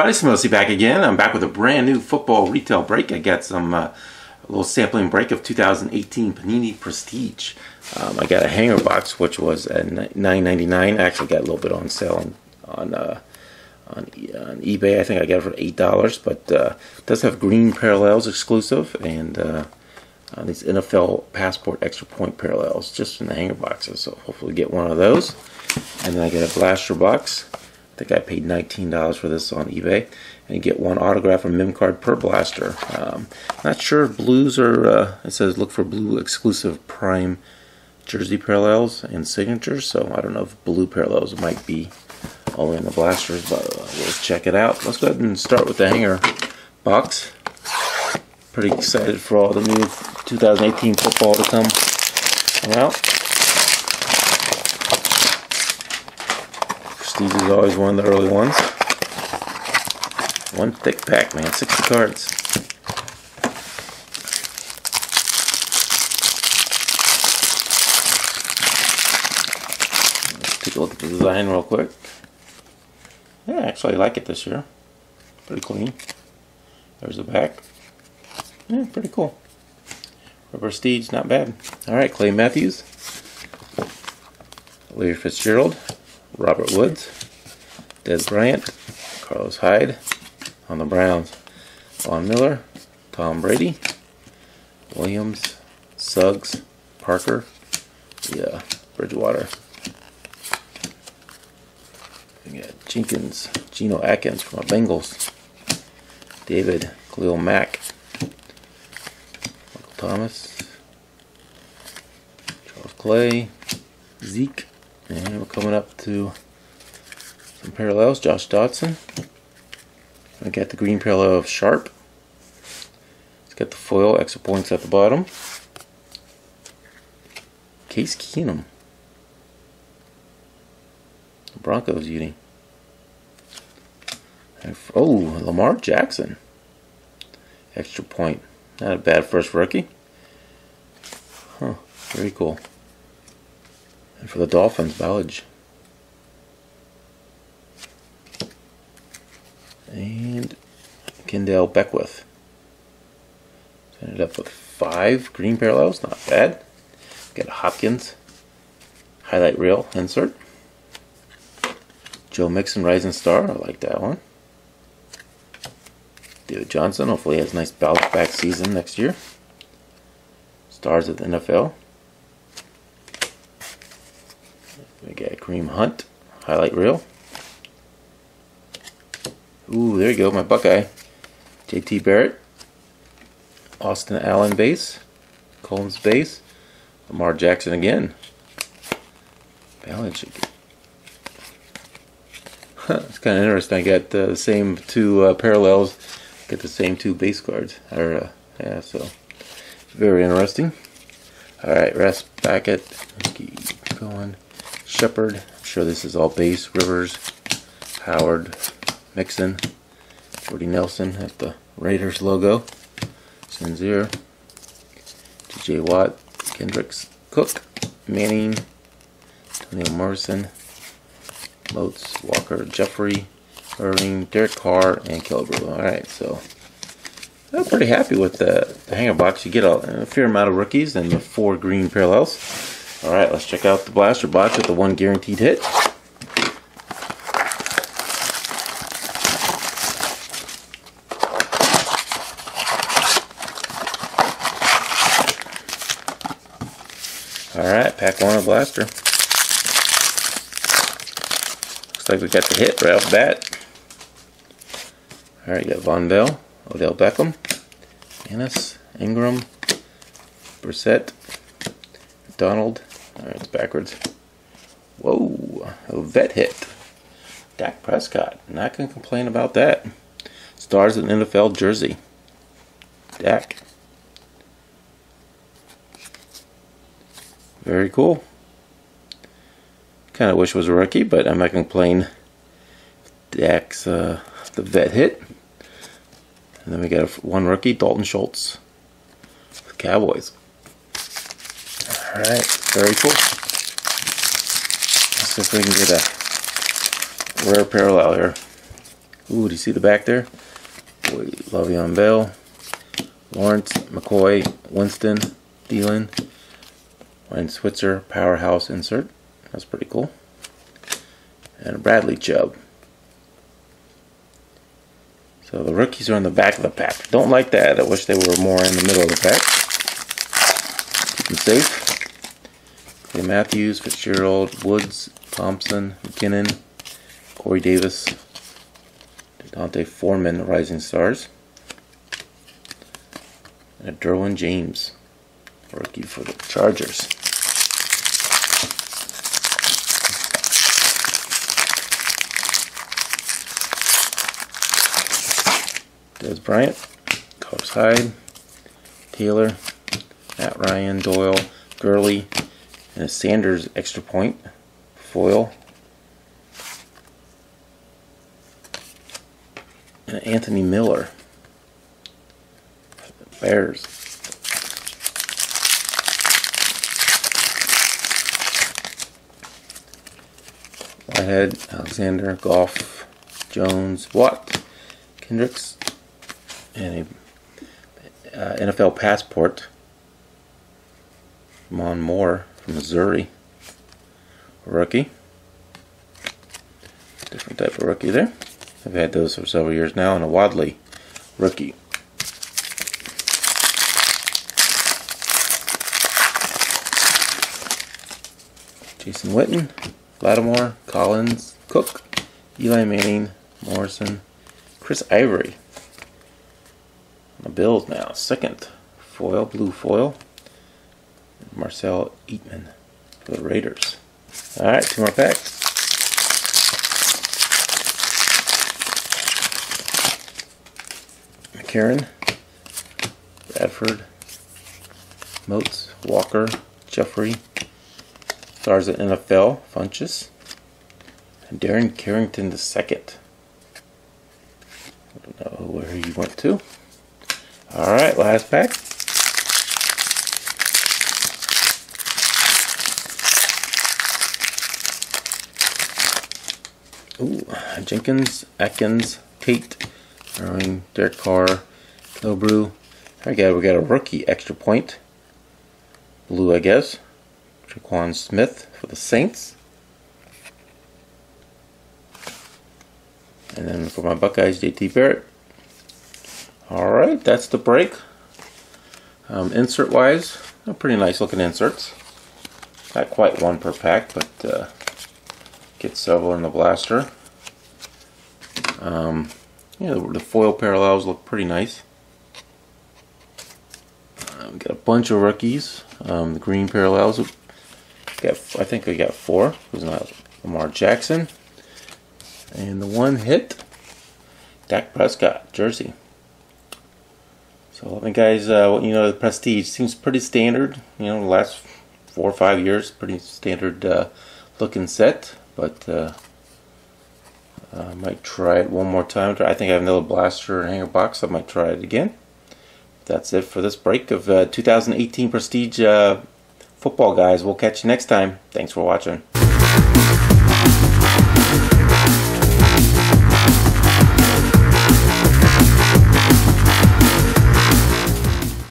everybody, Smosi back again. I'm back with a brand new football retail break. I got some a little sampling break of 2018 Panini Prestige. I got a hanger box, which was at $9.99. I actually got a little bit on sale on eBay. I think I got it for $8, but it does have green parallels exclusive and these NFL Passport extra point parallels just in the hanger boxes. So hopefully get one of those. And then I get a blaster box. I think I paid $19 for this on eBay, and you get one autograph or mem card per blaster. Not sure if blues are, it says look for blue exclusive prime jersey parallels and signatures, so I don't know if blue parallels might be all in the blasters, but we'll check it out. Let's go ahead and start with the hanger box. Pretty excited for all the new 2018 football to come out. Prestige is always one of the early ones. One thick pack, man, 60 cards. Let's take a look at the design real quick. Yeah, actually I like it this year. Pretty clean. There's the back. Yeah, pretty cool. For Prestige, not bad. Alright, Clay Matthews, Larry Fitzgerald, Robert Woods, Des Bryant, Carlos Hyde on the Browns, Von Miller, Tom Brady, Williams, Suggs, Parker, Bridgewater. We got Jenkins, Geno Atkins from the Bengals, David, Khalil Mack, Michael Thomas, Charles Clay, Zeke, and we're coming up to some parallels. Josh Dotson. I got the green parallel of Sharp. It's got the foil extra points at the bottom. Case Keenum. Broncos uni. Oh, Lamar Jackson. Extra point. Not a bad first rookie. Huh, very cool. And for the Dolphins, Ballage. And Kendall Beckwith. Ended up with 5 green parallels, not bad. Got a Hopkins highlight reel insert. Joe Mixon Rising Star, I like that one. David Johnson, hopefully he has a nice bounce back season next year. Stars of the NFL. We got Kareem Hunt, highlight reel. Ooh, there you go, my Buckeye. JT Barrett, Austin Allen base, Collins base, Lamar Jackson again. Balance. It's kind of interesting. I got the same 2 parallels. Get the same 2 base cards. Yeah, so very interesting. All right, Russ Beckett. Keep going. Shepard. I'm sure this is all base. Rivers, Howard, Mixon, Jordy Nelson at the Raiders logo. Sinzier, T.J. Watt, Kendricks, Cook, Manning, Antonio Morrison, Moats, Walker, Jeffrey, Irving, Derek Carr, and Killebrew. Alright, so I'm pretty happy with the hanger box. You get a fair amount of rookies and the 4 green parallels. Alright, let's check out the blaster box with the 1 guaranteed hit. Alright, pack 1 of blaster. Looks like we got the hit right off the bat. Alright, you got Von Bell, Odell Beckham, Ennis, Ingram, Brissett, Donald. Alright, it's backwards. Whoa, a vet hit. Dak Prescott. Not going to complain about that. Stars in NFL jersey. Dak. Very cool. Kind of wish it was a rookie, but I'm not going to complain. Dak's the vet hit. And then we got 1 rookie, Dalton Schultz. The Cowboys. Alright, very cool. Let's see if we can get a rare parallel here. Ooh, do you see the back there? Boy, Le'Veon Bell, Lawrence, McCoy, Winston, Thielen, Ryan Switzer, Powerhouse insert. That's pretty cool. And a Bradley Chubb. So the rookies are on the back of the pack. Don't like that. I wish they were more in the middle of the pack. Keep them safe. Okay, Matthews, Fitzgerald, Woods, Thompson, McKinnon, Corey Davis, Dante Foreman, Rising Stars, and a Derwin James, rookie for the Chargers. Des Bryant, Carlos Hyde, Taylor, Matt Ryan, Doyle, Gurley, and a Sanders extra point foil, and Anthony Miller, Bears. Whitehead, Alexander, Goff, Jones, Watt, Kendricks, and a NFL passport, Mon Moore from Missouri, rookie. Different type of rookie there. I've had those for several years now, and a Wadley rookie. Jason Witten, Lattimore, Collins, Cook, Eli Manning, Morrison, Chris Ivory. The Bills now, second foil, blue foil, Marcel Eatman for the Raiders. Alright, 2 more packs. McCarron, Bradford, Moats, Walker, Jeffrey, Stars at NFL, Funches, and Darren Carrington II. I don't know where he went to. Alright, last pack. Ooh, Jenkins, Atkins, Tate, Irving, Derek Carr, Kilbrew. We got a rookie extra point. Blue, I guess. Traquan Smith for the Saints. And then for my Buckeyes, JT Barrett. Alright, that's the break. Insert wise, pretty nice looking inserts. Not quite one per pack, but get several in the blaster. Yeah, the foil parallels look pretty nice. We got a bunch of rookies. The green parallels, I think we got 4. Who's not? Lamar Jackson. And the one hit, Dak Prescott, jersey. So, I mean, guys, the Prestige seems pretty standard. The last 4 or 5 years, pretty standard looking set. But I might try it one more time. I think I have another blaster and hanger box. I might try it again. That's it for this break of 2018 Prestige football, guys. We'll catch you next time. Thanks for watching.